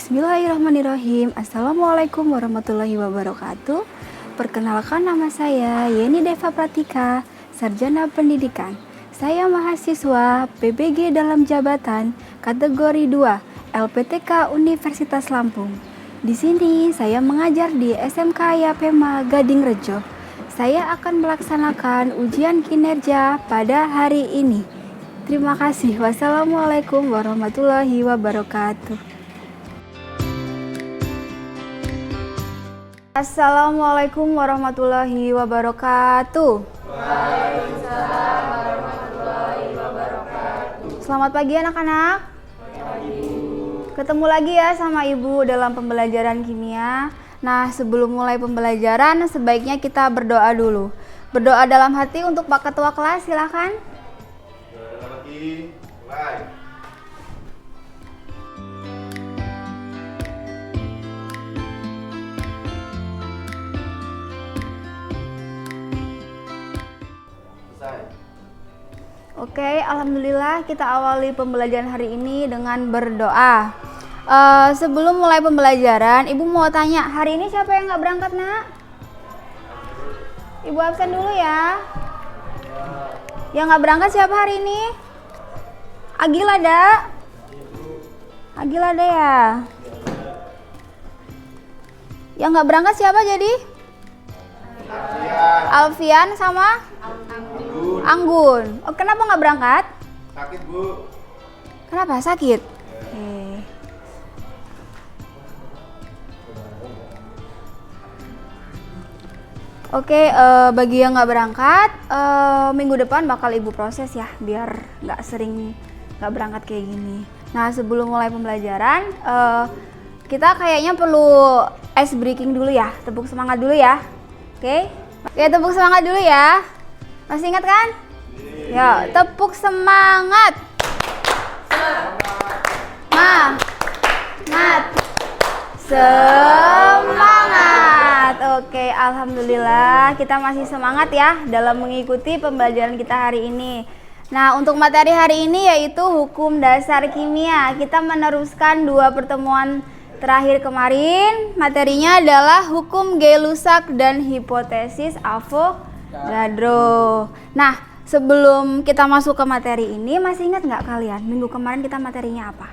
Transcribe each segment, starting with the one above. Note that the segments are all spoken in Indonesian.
Bismillahirrahmanirrahim. Assalamualaikum warahmatullahi wabarakatuh. Perkenalkan, nama saya Yeni Deva Pratika, Sarjana Pendidikan. Saya mahasiswa PBG dalam jabatan kategori 2 LPTK Universitas Lampung. Di sini saya mengajar di SMK Yapema Gading Rejo. Saya akan melaksanakan ujian kinerja pada hari ini. Terima kasih. Wassalamualaikum warahmatullahi wabarakatuh. Assalamualaikum warahmatullahi wabarakatuh. Waalaikumsalam warahmatullahi wabarakatuh. Selamat pagi anak-anak. Ketemu lagi ya sama Ibu dalam pembelajaran kimia. Nah, sebelum mulai pembelajaran sebaiknya kita berdoa dulu. Berdoa dalam hati untuk Pak Ketua kelas, silakan. Berdoa dalam hati, mulai. Oke, alhamdulillah kita awali pembelajaran hari ini dengan berdoa. Sebelum mulai pembelajaran, Ibu mau tanya, hari ini siapa yang nggak berangkat, Nak? Ibu absen dulu ya. Yang nggak berangkat siapa hari ini? Agil ada? Agil ada ya? Yang nggak berangkat siapa jadi? Alfian sama? Anggun. Oh, kenapa nggak berangkat? Sakit, Bu. Kenapa? Sakit? Oke, bagi yang nggak berangkat, minggu depan bakal Ibu proses ya, biar nggak sering nggak berangkat kayak gini. Nah, sebelum mulai pembelajaran, kita kayaknya perlu ice breaking dulu ya, tepuk semangat dulu ya. Oke, tepuk semangat dulu ya. Masih ingat kan? Ya, tepuk semangat. Semangat. Oke, alhamdulillah kita masih semangat ya dalam mengikuti pembelajaran kita hari ini. Nah, untuk materi hari ini yaitu hukum dasar kimia. Kita meneruskan 2 pertemuan terakhir kemarin. Materinya adalah hukum Gay-Lussac dan hipotesis Avogadro. Nah, sebelum kita masuk ke materi ini, masih ingat nggak kalian? Minggu kemarin kita materinya apa?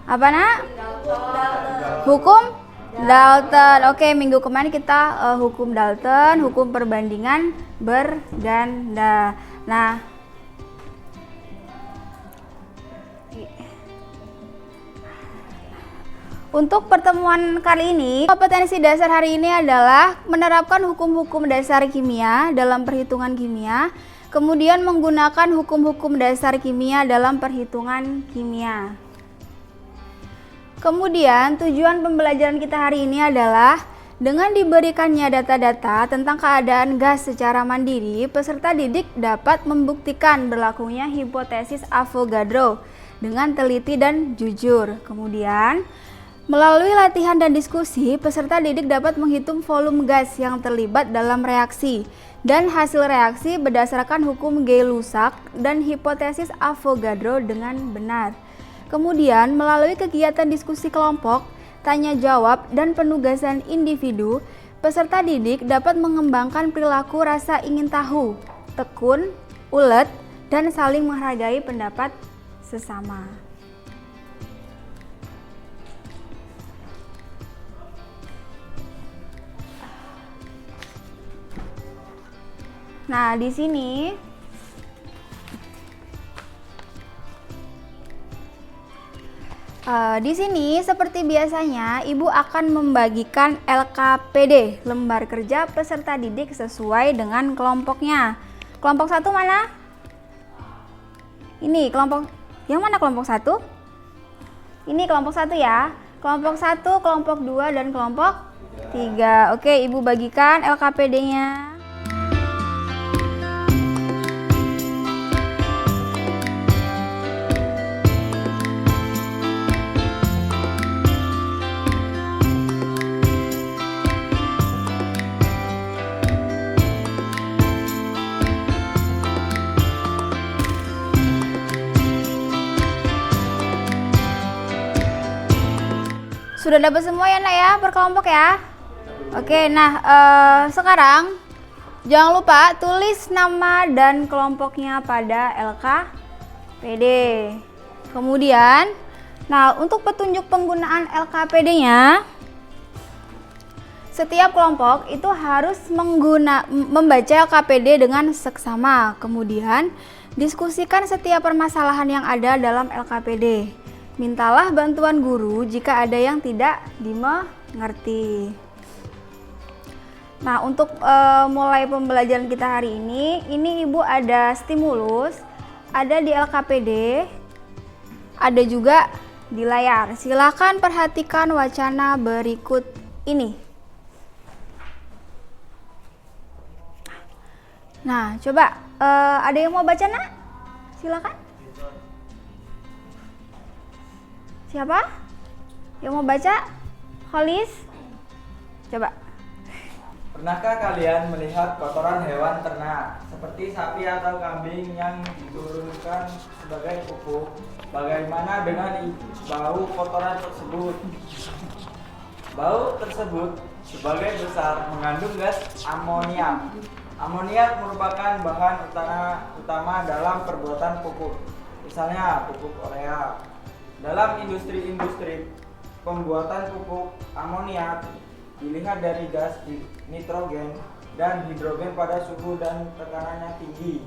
Apa, Nak? Hukum Dalton. Oke, minggu kemarin kita hukum Dalton, hukum perbandingan berganda. Nah, untuk pertemuan kali ini, kompetensi dasar hari ini adalah menerapkan hukum-hukum dasar kimia dalam perhitungan kimia, kemudian menggunakan hukum-hukum dasar kimia dalam perhitungan kimia. Kemudian tujuan pembelajaran kita hari ini adalah dengan diberikannya data-data tentang keadaan gas secara mandiri, peserta didik dapat membuktikan berlakunya hipotesis Avogadro dengan teliti dan jujur. Kemudian melalui latihan dan diskusi, peserta didik dapat menghitung volume gas yang terlibat dalam reaksi dan hasil reaksi berdasarkan hukum Gay-Lussac dan hipotesis Avogadro dengan benar. Kemudian, melalui kegiatan diskusi kelompok, tanya jawab, dan penugasan individu, peserta didik dapat mengembangkan perilaku rasa ingin tahu, tekun, ulet, dan saling menghargai pendapat sesama. Nah, di sini seperti biasanya Ibu akan membagikan LKPD, lembar kerja peserta didik sesuai dengan kelompoknya. Kelompok 1 mana? Ini kelompok yang mana kelompok 1? Ini kelompok 1 ya. Kelompok 1, kelompok 2 dan kelompok 3. Oke, Ibu bagikan LKPD-nya. Sudah dapat semua ya nak ya, per kelompok ya. Oke, nah sekarang jangan lupa tulis nama dan kelompoknya pada LKPD. Kemudian, nah untuk petunjuk penggunaan LKPD-nya, setiap kelompok itu harus membaca LKPD dengan seksama. Kemudian, diskusikan setiap permasalahan yang ada dalam LKPD. Mintalah bantuan guru jika ada yang tidak dimengerti. Nah, untuk mulai pembelajaran kita hari ini Ibu ada stimulus, ada di LKPD, ada juga di layar. Silakan perhatikan wacana berikut ini. Nah, coba ada yang mau baca nak? Silakan. Siapa? Yang mau baca? Kholis? Coba. Pernahkah kalian melihat kotoran hewan ternak seperti sapi atau kambing yang diturunkan sebagai pupuk? Bagaimana dengan bau kotoran tersebut? Bau tersebut sebagai besar mengandung gas amoniak. Amoniak merupakan bahan utama dalam perbuatan pupuk, misalnya pupuk urea. Dalam industri pembuatan pupuk, amoniak dilihat dari gas nitrogen dan hidrogen pada suhu dan tekanan yang tinggi,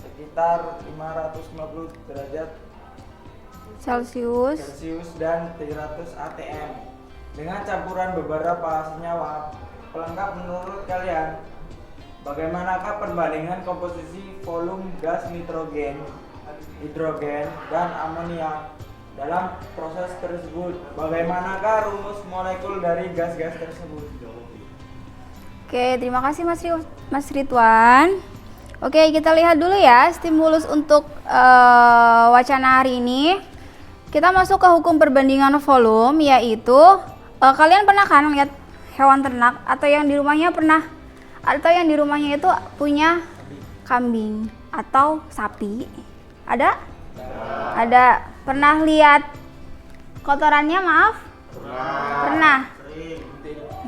sekitar 550 derajat Celcius dan 300 atm, dengan campuran beberapa senyawa pelengkap. Menurut kalian, bagaimanakah perbandingan komposisi volume gas nitrogen, hidrogen, dan amoniak dalam proses tersebut? Bagaimanakah rumus molekul dari gas-gas tersebut? Oke, terima kasih Mas Ridwan. Oke, kita lihat dulu ya stimulus untuk wacana hari ini. Kita masuk ke hukum perbandingan volume, yaitu kalian pernah kan lihat hewan ternak atau yang di rumahnya itu punya kambing atau sapi? Ada? Ada. Pernah lihat kotorannya? Maaf? Pernah.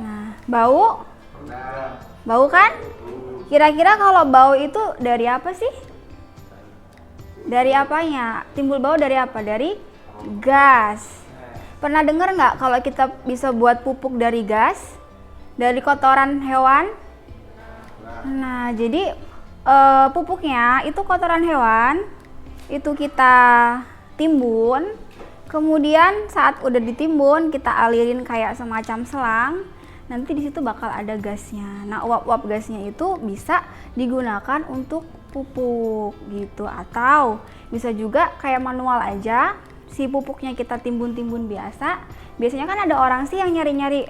Nah, bau? Bau kan? Kira-kira kalau bau itu dari apa sih? Dari apanya? Timbul bau dari apa? Dari gas. Pernah dengar nggak kalau kita bisa buat pupuk dari gas? Dari kotoran hewan? Nah, jadi pupuknya itu kotoran hewan, itu kita timbun, kemudian saat udah ditimbun kita alirin kayak semacam selang, nanti di situ bakal ada gasnya. Nah, uap-uap gasnya itu bisa digunakan untuk pupuk gitu, atau bisa juga kayak manual aja, si pupuknya kita timbun-timbun biasa. Biasanya kan ada orang sih yang nyari-nyari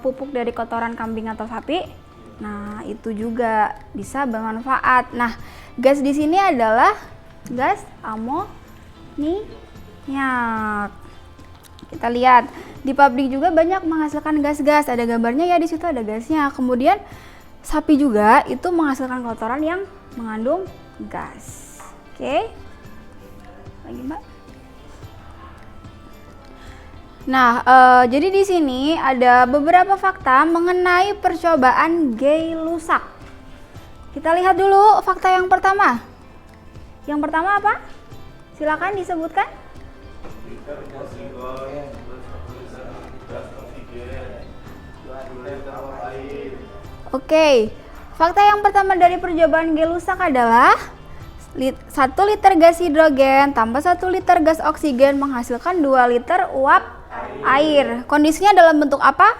pupuk dari kotoran kambing atau sapi. Nah, itu juga bisa bermanfaat. Nah, gas di sini adalah gas amoniak. Kita lihat di pabrik juga banyak menghasilkan gas-gas. Ada gambarnya ya, di situ ada gasnya. Kemudian sapi juga itu menghasilkan kotoran yang mengandung gas. Oke. Lagi, Mbak. Nah, jadi di sini ada beberapa fakta mengenai percobaan Gay-Lussac. Kita lihat dulu fakta yang pertama. Yang pertama apa? Silakan disebutkan. Oke, fakta yang pertama dari percobaan Gay-Lussac adalah 1 liter gas hidrogen tambah 1 liter gas oksigen menghasilkan 2 liter uap air. Kondisinya dalam bentuk apa?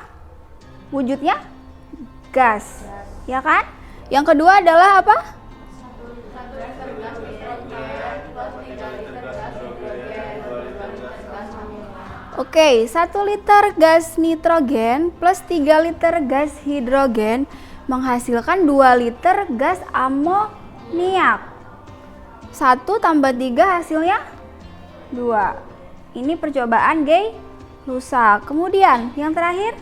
Wujudnya gas, ya kan? Yang kedua adalah apa? Oke, 1 liter gas nitrogen plus 3 liter gas hidrogen menghasilkan 2 liter gas amoniak. 1 tambah 3 hasilnya 2. Ini percobaan Gay-Lussac. Kemudian yang terakhir,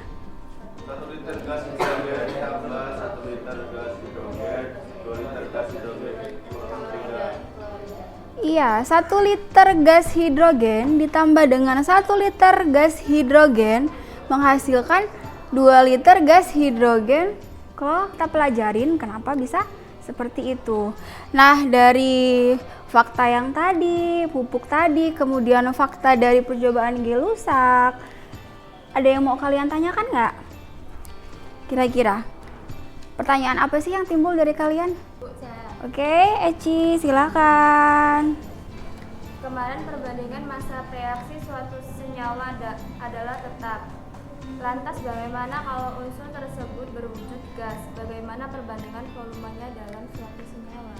1 liter gas hidrogen tambah 1 liter gas hidrogen, 2 liter gas hidrogen kurang 3. iya, 1 liter gas hidrogen ditambah dengan 1 liter gas hidrogen menghasilkan 2 liter gas hidrogen. Kalau kita pelajarin kenapa bisa seperti itu. Nah, dari fakta yang tadi, pupuk tadi, kemudian fakta dari percobaan gelusak, ada yang mau kalian tanyakan nggak? Kira-kira pertanyaan apa sih yang timbul dari kalian? Oke, Eci, silakan. Kemarin perbandingan massa reaksi suatu senyawa adalah tetap. Lantas bagaimana kalau unsur tersebut berwujud gas? Bagaimana perbandingan volumenya dalam suatu senyawa?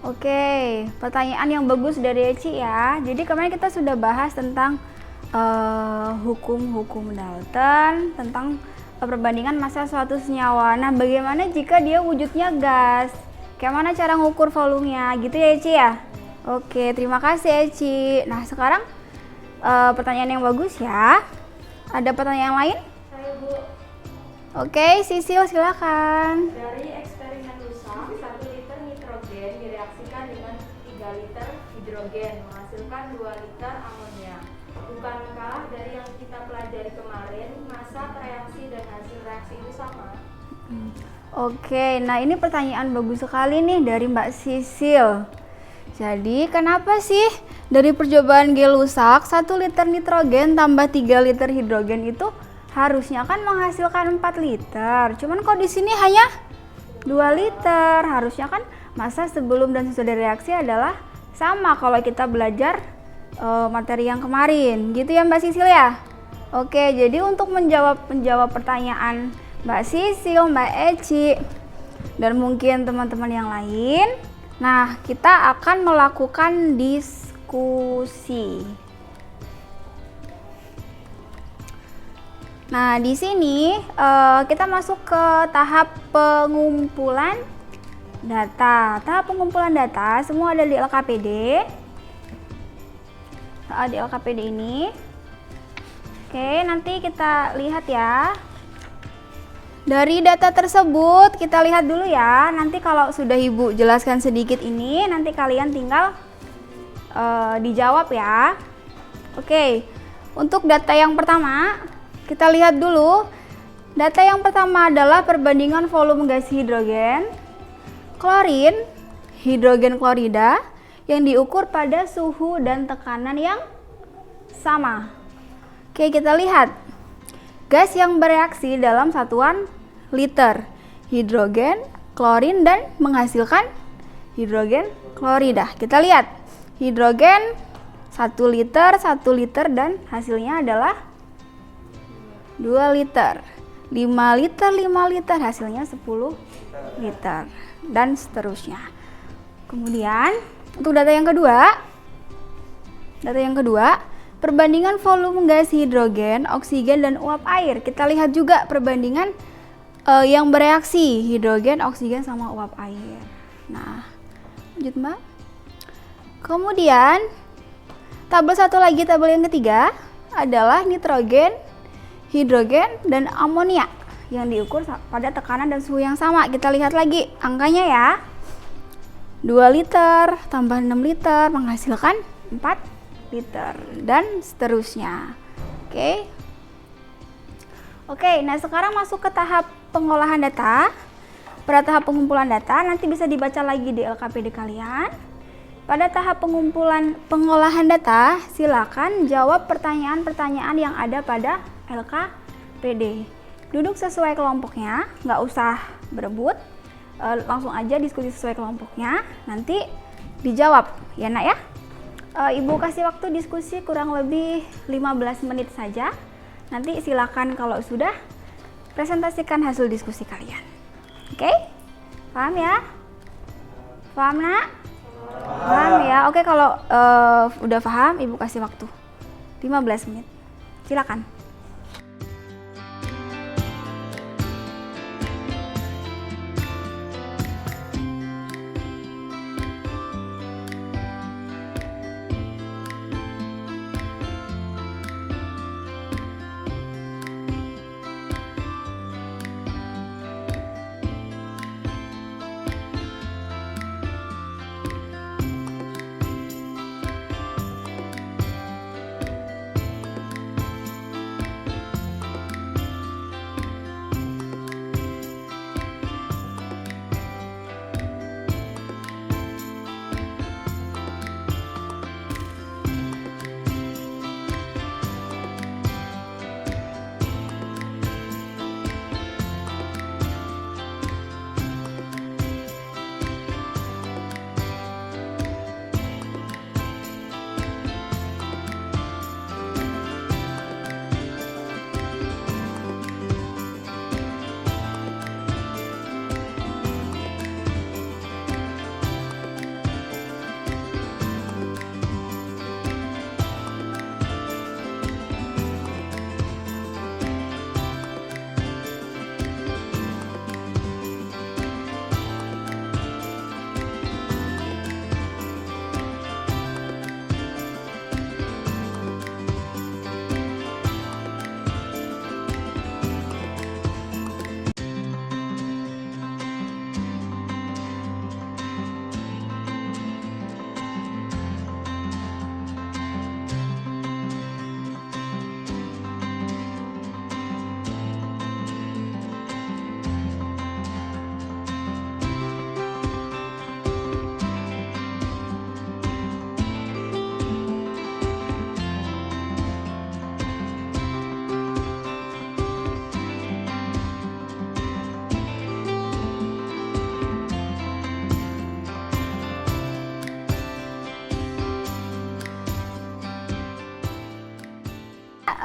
Oke, pertanyaan yang bagus dari Eci ya. Jadi kemarin kita sudah bahas tentang hukum-hukum Dalton, tentang perbandingan massa suatu senyawa. Nah, bagaimana jika dia wujudnya gas? Kayak mana cara ngukur volumenya? Gitu ya Eci ya? Oke, terima kasih Eci. Nah, sekarang pertanyaan yang bagus ya. Ada pertanyaan lain? Saya Bu, Oke, Sisil silakan. dari eksperimen rusak 1 liter nitrogen direaksikan dengan 3 liter hidrogen menghasilkan 2 liter amonia. Bukankah dari yang kita pelajari kemarin massa reaksi dan hasil reaksi itu sama? Oke, nah ini pertanyaan bagus sekali nih dari Mbak Sisil. Jadi kenapa sih dari percobaan gelusak 1 liter nitrogen tambah 3 liter hidrogen itu harusnya kan menghasilkan 4 liter. Cuman kok di sini hanya 2 liter. Harusnya kan massa sebelum dan sesudah reaksi adalah sama kalau kita belajar materi yang kemarin. Gitu ya Mbak Sisil ya? Oke, jadi untuk menjawab pertanyaan Mbak Sisil, Mbak Eci, dan mungkin teman-teman yang lain, nah kita akan melakukan diskusi. Nah, di sini kita masuk ke tahap pengumpulan data. Tahap pengumpulan data semua ada di LKPD. Di LKPD ini. Oke, nanti kita lihat ya. Dari data tersebut kita lihat dulu ya. Nanti kalau sudah Ibu jelaskan sedikit ini, nanti kalian tinggal dijawab ya. Oke, untuk data yang pertama kita lihat dulu. Data yang pertama adalah perbandingan volume gas hidrogen, klorin, hidrogen klorida yang diukur pada suhu dan tekanan yang sama. Oke, kita lihat gas yang bereaksi dalam satuan liter hidrogen, klorin, dan menghasilkan hidrogen klorida. Kita lihat hidrogen 1 liter, dan hasilnya adalah 2 liter, 5 liter, hasilnya 10 liter, dan seterusnya. Kemudian untuk data yang kedua, perbandingan volume gas hidrogen, oksigen, dan uap air. Kita lihat juga perbandingan yang bereaksi hidrogen, oksigen, sama uap air. Nah, lanjut Mbak. Kemudian tabel satu lagi, tabel yang ketiga adalah nitrogen, hidrogen, dan amonia yang diukur pada tekanan dan suhu yang sama. Kita lihat lagi angkanya ya. 2 liter tambah 6 liter menghasilkan 4 liter, dan seterusnya. Oke, nah sekarang masuk ke tahap pengolahan data. Pada tahap pengumpulan data nanti bisa dibaca lagi di LKPD kalian. Pada tahap pengolahan data, silakan jawab pertanyaan-pertanyaan yang ada pada LKPD. Duduk sesuai kelompoknya, nggak usah berebut, langsung aja diskusi sesuai kelompoknya, nanti dijawab ya Nak ya. Ibu kasih waktu diskusi kurang lebih 15 menit saja. Nanti silakan kalau sudah presentasikan hasil diskusi kalian. Oke? Paham ya? Paham Nak? Paham ya? Oke, kalau udah paham, Ibu kasih waktu 15 menit. Silakan.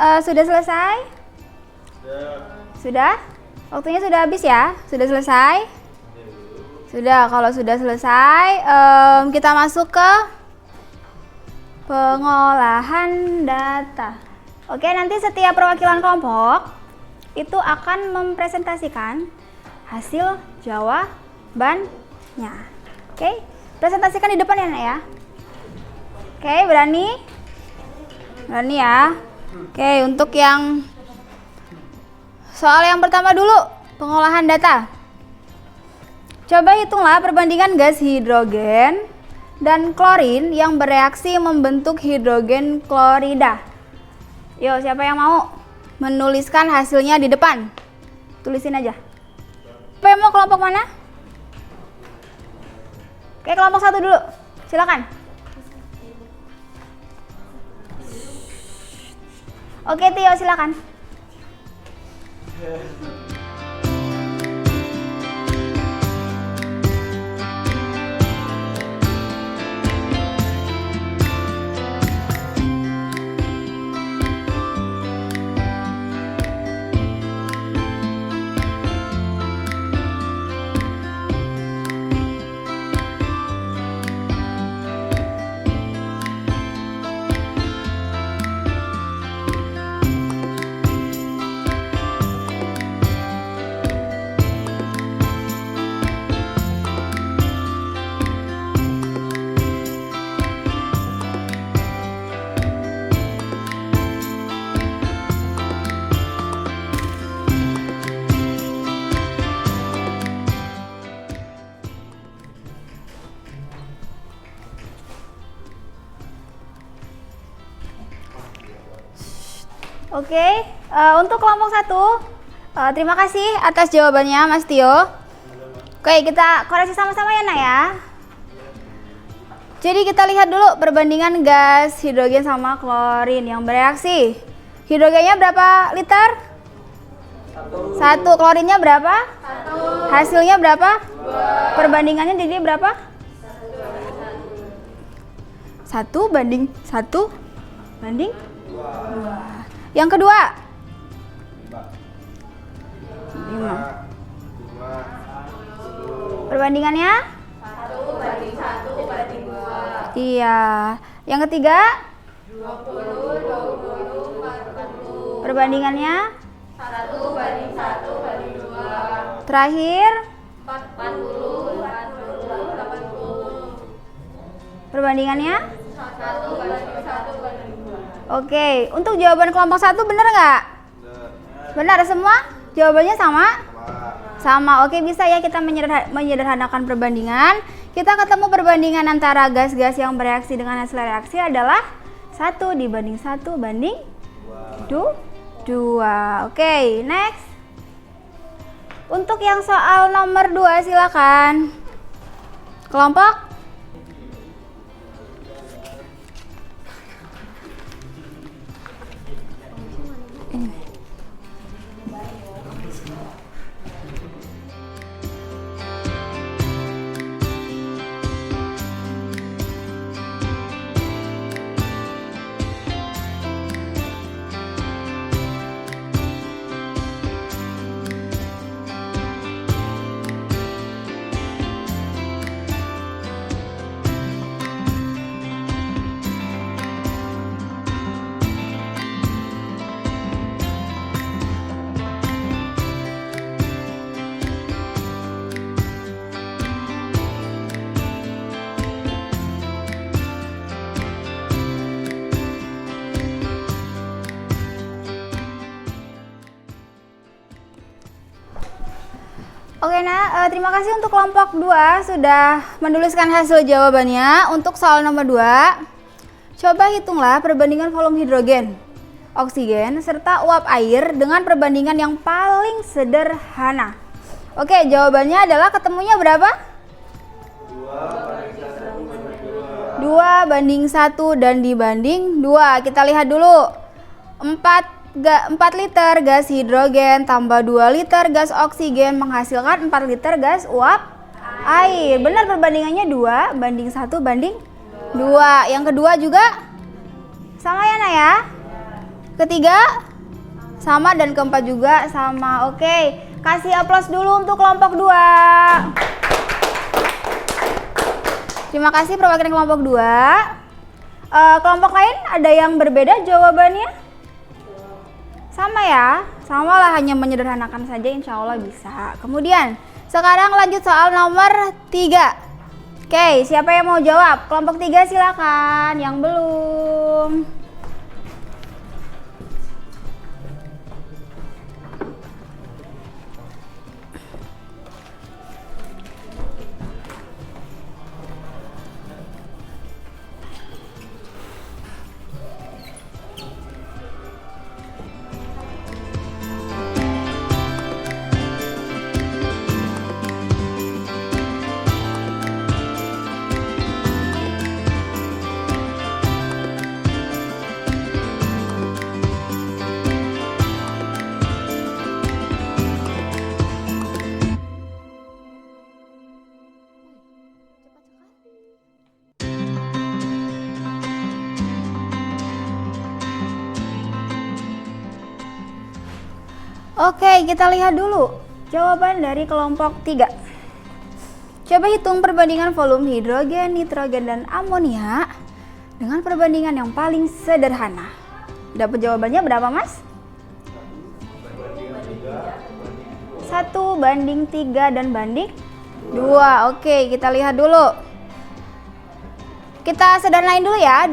sudah selesai? Sudah? Waktunya sudah habis ya? Sudah selesai? Sudah. Kalau sudah selesai, kita masuk ke pengolahan data. Oke, nanti setiap perwakilan kelompok itu akan mempresentasikan hasil jawabannya. Oke, presentasikan di depan ya, Nak ya. Oke, berani? Berani ya. Oke, untuk yang soal yang pertama dulu, pengolahan data. Coba hitunglah perbandingan gas hidrogen dan klorin yang bereaksi membentuk hidrogen klorida. Yuk, siapa yang mau menuliskan hasilnya di depan? Tulisin aja. Mau kelompok mana? Oke, kelompok 1 dulu. Silakan. Oke, Tio, silakan. Oke, untuk kelompok 1, terima kasih atas jawabannya Mas Tio. Oke, kita koreksi sama-sama ya, Nak ya. Jadi kita lihat dulu perbandingan gas hidrogen sama klorin yang bereaksi. Hidrogennya berapa liter? 1. Klorinnya berapa? 1. Hasilnya berapa? 2. Perbandingannya jadi berapa? 1 banding 1 banding 2. Yang kedua? 5. Perbandingannya? 1 banding 1 banding 2. Iya. Yang ketiga? 20, 20, 40. Perbandingannya? 1 banding 1 banding 2. Terakhir? 40, 40, 80. Perbandingannya? 1 banding 1 banding 2. Oke, untuk jawaban kelompok 1 benar nggak? Benar semua? Jawabannya sama? Sama. Oke, bisa ya kita menyederhanakan perbandingan. Kita ketemu perbandingan antara gas-gas yang bereaksi dengan hasil reaksi adalah 1 dibanding 1 banding 2. Oke, next. Untuk yang soal nomor 2 silakan. Kelompok? Oke, nah, terima kasih untuk kelompok 2 sudah menuliskan hasil jawabannya. Untuk soal nomor 2, coba hitunglah perbandingan volume hidrogen, oksigen, serta uap air dengan perbandingan yang paling sederhana. Oke, jawabannya adalah ketemunya berapa? 2 banding 1 dan dibanding 2. Kita lihat dulu. 4 liter gas hidrogen tambah 2 liter gas oksigen menghasilkan 4 liter gas uap air. Benar, perbandingannya 2 banding 1 banding 2. Yang kedua juga sama ya, Nak ya? Ketiga sama dan keempat juga sama. Oke, kasih aplaus dulu untuk kelompok 2. Terima kasih perwakilan kelompok 2. Kelompok lain ada yang berbeda jawabannya? Sama ya? Sama lah, hanya menyederhanakan saja, insya Allah bisa. Kemudian sekarang lanjut soal nomor 3. Oke, siapa yang mau jawab? Kelompok 3 silakan, yang belum. Oke, kita lihat dulu jawaban dari kelompok 3. Coba hitung perbandingan volume hidrogen, nitrogen, dan amonia dengan perbandingan yang paling sederhana. Dapat jawabannya berapa, Mas? 1:3 dan banding 2. Oke, kita lihat dulu. Kita sederhanain dulu ya.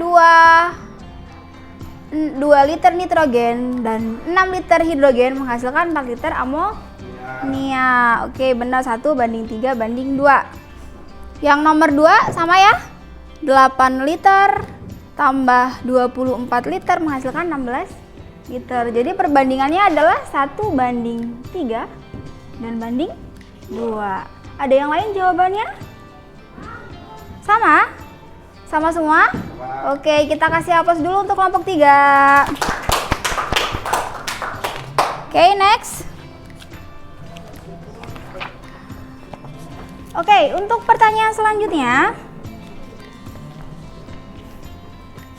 2 liter nitrogen dan 6 liter hidrogen menghasilkan 4 liter amonia. Oke, benar, 1:3 banding 2. Yang nomor 2 sama ya. 8 liter tambah 24 liter menghasilkan 16 liter. Jadi perbandingannya adalah 1:3 dan banding 2. Ada yang lain jawabannya? Sama? Sama semua? Oke, kita kasih aplaus dulu untuk kelompok 3. Oke, next. Oke, untuk pertanyaan selanjutnya.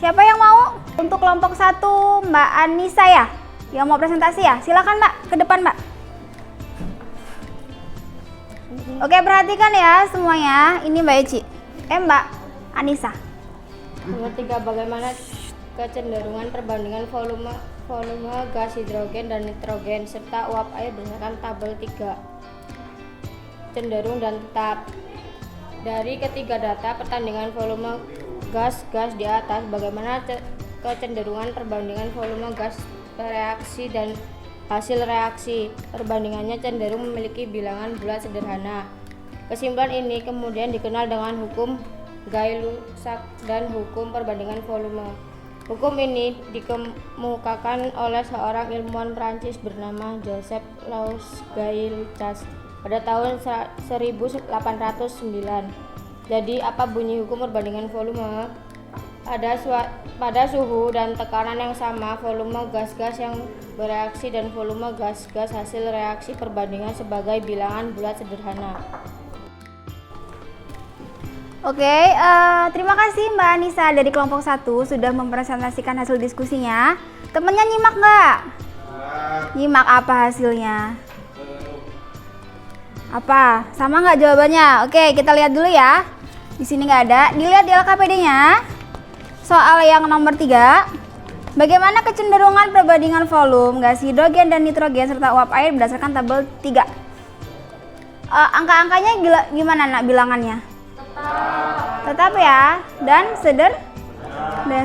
Siapa yang mau? Untuk kelompok 1, Mbak Anissa ya? Yang mau presentasi ya? Silakan Mbak, ke depan Mbak. Oke, perhatikan ya semuanya. Ini Mbak Eci. Mbak Anissa. Nomor 3, bagaimana kecenderungan perbandingan volume gas hidrogen dan nitrogen serta uap air berdasarkan tabel 3. Cenderung dan tetap. Dari ketiga data pertandingan volume gas di atas, bagaimana kecenderungan perbandingan volume gas reaksi dan hasil reaksi. Perbandingannya cenderung memiliki bilangan bulat sederhana. Kesimpulan ini kemudian dikenal dengan hukum Gay-Lussac dan hukum perbandingan volume. Hukum ini dikemukakan oleh seorang ilmuwan Prancis bernama Joseph Louis Gay-Lussac pada tahun 1809. Jadi apa bunyi hukum perbandingan volume? Pada suhu dan tekanan yang sama, volume gas-gas yang bereaksi dan volume gas-gas hasil reaksi perbandingan sebagai bilangan bulat sederhana. Oke, terima kasih Mbak Anissa dari kelompok 1 sudah mempresentasikan hasil diskusinya. Temennya nyimak nggak? Nyimak apa hasilnya? Apa? Sama nggak jawabannya? Oke, kita lihat dulu ya. Di sini nggak ada. Dilihat di LKPD-nya. Soal yang nomor 3. Bagaimana kecenderungan perbandingan volume gas hidrogen dan nitrogen serta uap air berdasarkan tabel 3? Angka-angkanya gimana nak bilangannya? Tetap ya, dan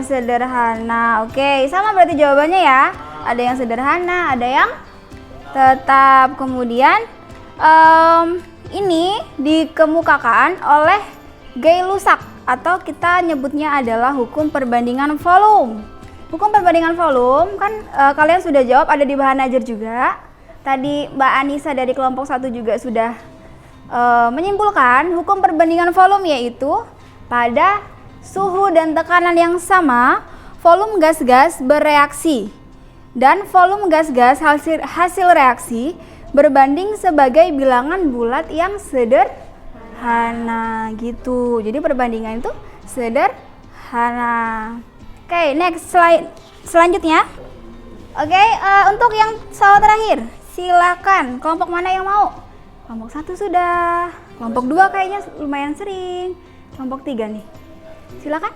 sederhana. Oke, sama berarti jawabannya ya. Ada yang sederhana, ada yang tetap. Kemudian ini dikemukakan oleh Gay-Lussac atau kita nyebutnya adalah hukum perbandingan volume. Hukum perbandingan volume kan kalian sudah jawab, ada di bahan ajar juga. Tadi Mbak Anissa dari kelompok 1 juga sudah menyimpulkan hukum perbandingan volume, yaitu pada suhu dan tekanan yang sama, volume gas-gas bereaksi dan volume gas-gas hasil reaksi berbanding sebagai bilangan bulat yang sederhana gitu. Jadi perbandingan itu sederhana. Oke, next slide. Selanjutnya Oke, untuk yang soal terakhir, silakan. Kelompok mana yang mau? Kelompok 1 sudah. Kelompok 2 kayaknya lumayan sering. Kelompok 3 nih. Silakan.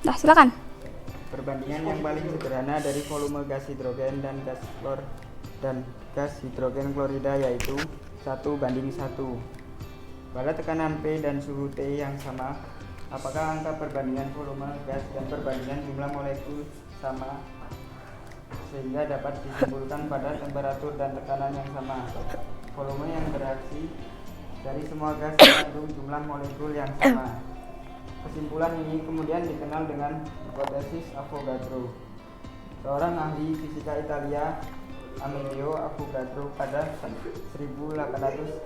Nah, silakan. Perbandingan yang paling sederhana dari volume gas hidrogen dan gas klor dan gas hidrogen klorida yaitu 1:1. Pada tekanan P dan suhu T yang sama, apakah angka perbandingan volume gas dan perbandingan jumlah molekul sama sehingga dapat disimpulkan pada temperatur dan tekanan yang sama. Volume yang bereaksi dari semua gas mengandung jumlah molekul yang sama. Kesimpulan ini kemudian dikenal dengan hipotesis Avogadro. Seorang ahli fisika Italia, Amedeo Avogadro, pada 1811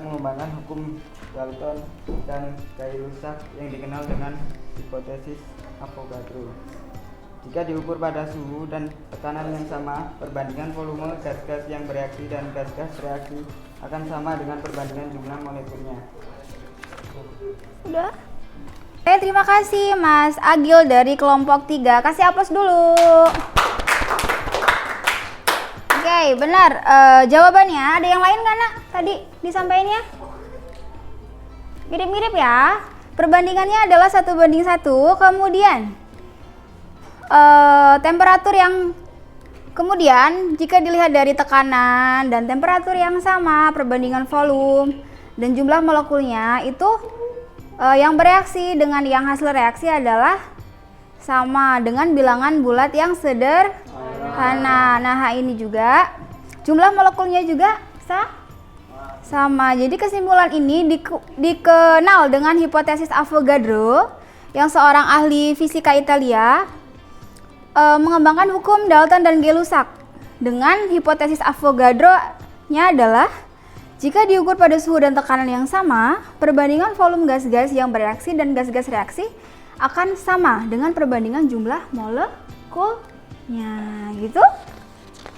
mengembangkan hukum Dalton dan Gay-Lussac yang dikenal dengan hipotesis Avogadro. Jika diukur pada suhu dan tekanan yang sama, perbandingan volume gas-gas yang bereaksi dan gas-gas reaksi akan sama dengan perbandingan jumlah molekulnya. Udah. Terima kasih Mas Agil dari kelompok 3. Kasih aplaus dulu. Oke, benar. Jawabannya ada yang lain nggak nak? Tadi disampaikannya mirip-mirip ya. Perbandingannya adalah 1:1. Kemudian temperatur yang kemudian jika dilihat dari tekanan dan temperatur yang sama, perbandingan volume dan jumlah molekulnya itu yang bereaksi dengan yang hasil reaksi adalah sama dengan bilangan bulat yang sederhana. Nah, ini juga jumlah molekulnya juga sama. Jadi kesimpulan ini dikenal dengan hipotesis Avogadro yang seorang ahli fisika Italia mengembangkan hukum Dalton dan Gay-Lussac. Dengan hipotesis Avogadro-nya adalah jika diukur pada suhu dan tekanan yang sama, perbandingan volume gas-gas yang bereaksi dan gas-gas reaksi akan sama dengan perbandingan jumlah molekulnya. Gitu.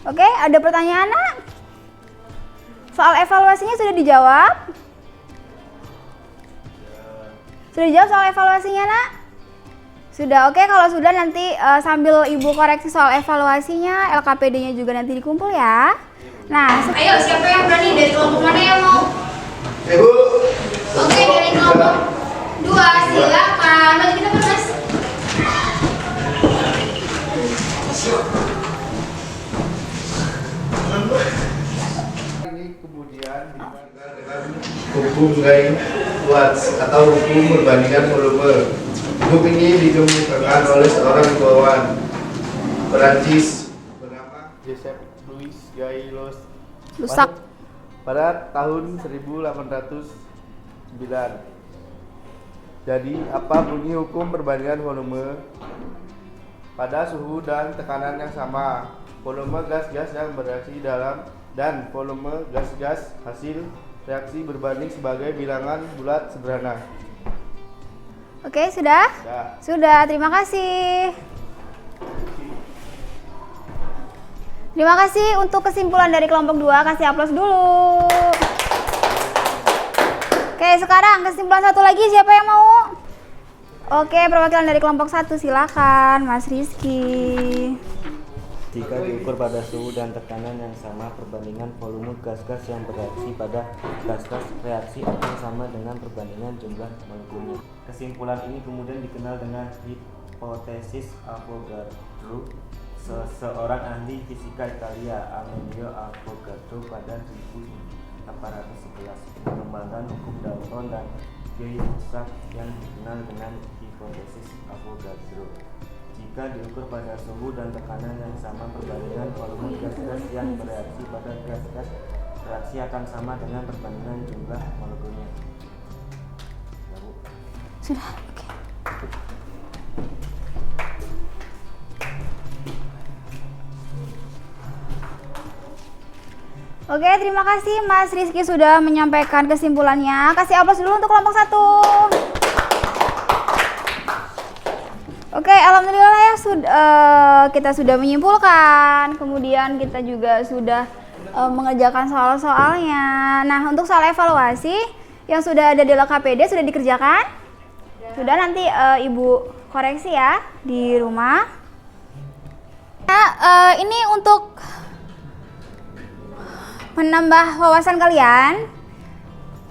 Oke, ada pertanyaan nak? Soal evaluasinya sudah dijawab? Sudah dijawab soal evaluasinya nak? Sudah. Oke, kalau sudah nanti sambil ibu koreksi soal evaluasinya, LKPD-nya juga nanti dikumpul ya. Nah, ayo siapa yang berani dari kelompok mana yang mau? Ibu. Oke, dari kelompok 2 silakan. Maju kita Mas. Ini kemudian dibandingkan dengan hukum Gay-Lussac atau hukum perbandingan volume. Hukum ini dikemukakan oleh seorang ilmuwan Perancis bernama Joseph Louis Gay-Lussac pada tahun 1809. Jadi, apa bunyi hukum perbandingan volume? Pada suhu dan tekanan yang sama, volume gas-gas yang bereaksi dalam dan volume gas-gas hasil reaksi berbanding sebagai bilangan bulat sederhana. Oke, sudah? Sudah, terima kasih. Terima kasih untuk kesimpulan dari kelompok 2, kasih aplaus dulu. Oke, sekarang kesimpulan satu lagi, siapa yang mau? Oke, perwakilan dari kelompok 1 silakan, Mas Rizky. Jika diukur pada suhu dan tekanan yang sama, perbandingan volume gas-gas yang bereaksi pada gas-gas reaksi akan sama dengan perbandingan jumlah molekulnya. Kesimpulan ini kemudian dikenal dengan hipotesis Avogadro. Seorang ahli fisika Italia, Amedeo Avogadro, pada 1811 mengembangkan hukum Dalton dan Gay-Lussac yang dikenal dengan hipotesis Avogadro. Jika diukur pada suhu dan tekanan yang sama, perbandingan volume gas-gas yang bereaksi pada gas-gas reaksi akan sama dengan perbandingan jumlah molekulnya. Ya, Bu. Sudah, oke. Oke, terima kasih Mas Rizky sudah menyampaikan kesimpulannya. Kasih aplaus dulu untuk kelompok 1. Oke, alhamdulillah ya kita sudah menyimpulkan. Kemudian kita juga sudah mengerjakan soal-soalnya. Nah, untuk soal evaluasi Yang sudah ada di LKPD sudah dikerjakan? Sudah, nanti Ibu koreksi ya di rumah. Ini untuk menambah wawasan kalian.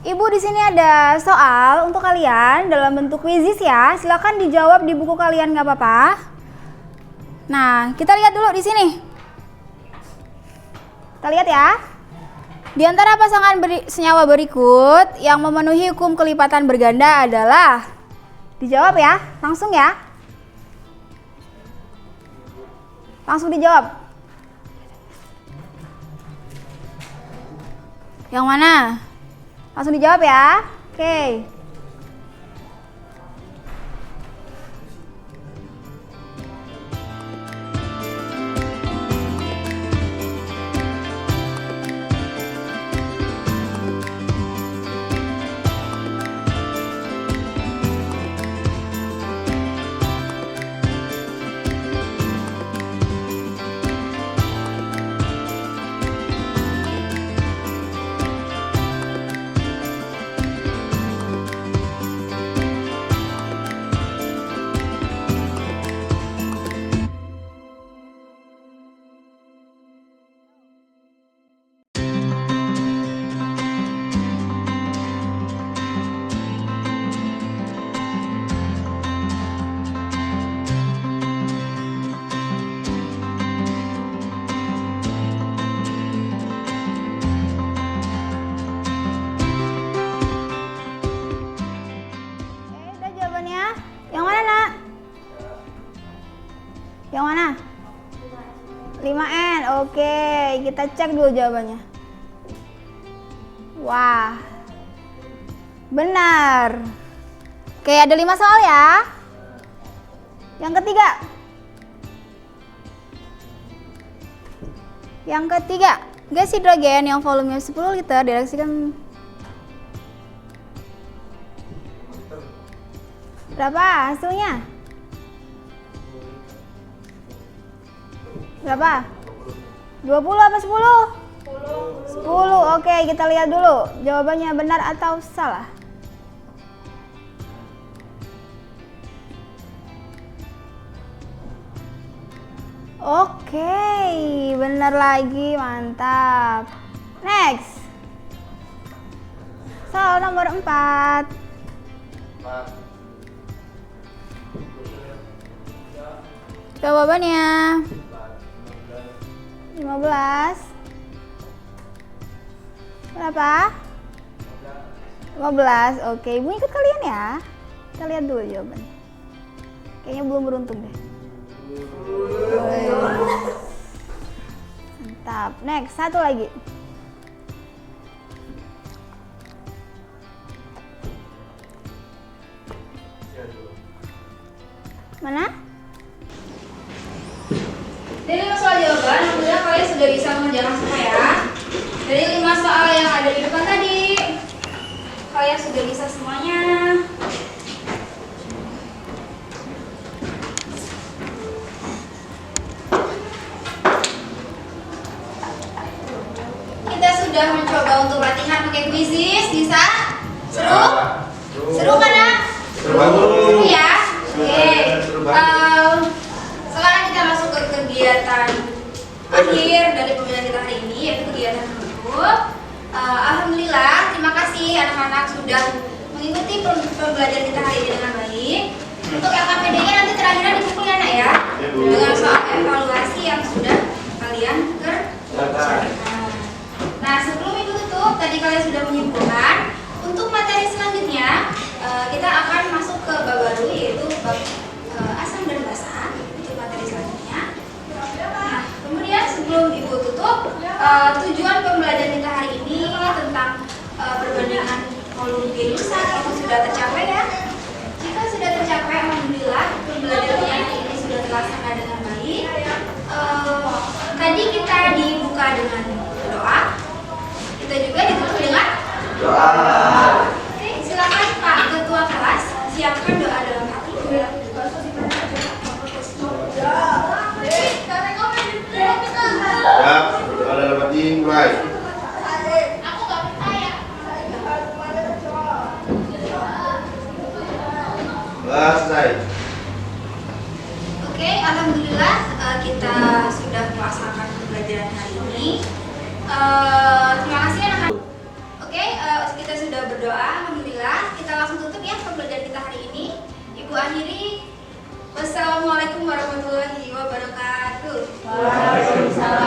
Ibu di sini ada soal untuk kalian dalam bentuk quizzes ya. Silakan dijawab di buku kalian, nggak apa-apa. Nah, kita lihat dulu di sini. Kita lihat ya. Di antara pasangan senyawa berikut yang memenuhi hukum kelipatan berganda adalah, dijawab ya, langsung ya. Langsung dijawab. Yang mana? Langsung dijawab ya. Oke. Yang mana, Nak? Yang mana? 5N. Oke, kita cek dulu jawabannya. Wah, benar. Oke, ada 5 soal ya. Yang ketiga. Yang ketiga, gas hidrogen yang volumenya 10 liter direaksikan berapa hasilnya? Berapa? 20 apa 10? 10. Oke, kita lihat dulu jawabannya benar atau salah. Oke, benar lagi, mantap. Next. Soal nomor 4. Jawabannya 15. Berapa? 15. Oke, Ibu ikut kalian ya. Kita lihat dulu jawabannya. Kayaknya belum beruntung deh. Mantap. Next, satu lagi. Mana? Dari 5 soal jawaban, alhamdulillah kalian sudah bisa mengerjakan semua ya. Dari 5 soal yang ada di depan tadi, kalian sudah bisa semuanya. Kita sudah mencoba untuk latihan pakai quizzes, bisa? Seru? Seru kan ya? Seru ya? Oke. Sekarang kita masuk ke kegiatan akhir dari pembelajaran kita hari ini, yaitu kegiatan menutup. Alhamdulillah, terima kasih anak-anak sudah mengikuti pembelajaran kita hari ini dengan baik. Untuk LKPD-nya nanti terakhirnya di buku ya, Nak ya, dengan soal evaluasi yang sudah kalian kerjakan. Nah, sebelum itu tutup, tadi kalian sudah menyimpulkan. Untuk materi selanjutnya, kita akan masuk ke bab baru, yaitu bab asam dan basa. Untuk materi selanjutnya. Nah, kemudian sebelum Ibu tutup, tujuan pembelajaran kita hari ini tentang perbandingan volume rusak itu sudah tercapai ya. Jika sudah tercapai, alhamdulillah pembelajaran hari ini sudah terlaksana dengan baik. Tadi kita dibuka dengan doa. Kita juga ditutup dengan doa. Oke, silakan Pak Ketua kelas siapkan doa dalam hati. Ya, doa dalam hati mulai. Aku nggak percaya. Oke, alhamdulillah kita sudah melaksanakan pembelajaran hari ini. Terima kasih anak-anak. Oke, kita sudah berdoa, alhamdulillah. Kita langsung tutup ya pembelajaran kita hari ini. Ibu akhiri. Wassalamualaikum warahmatullahi wabarakatuh. Waalaikumsalam.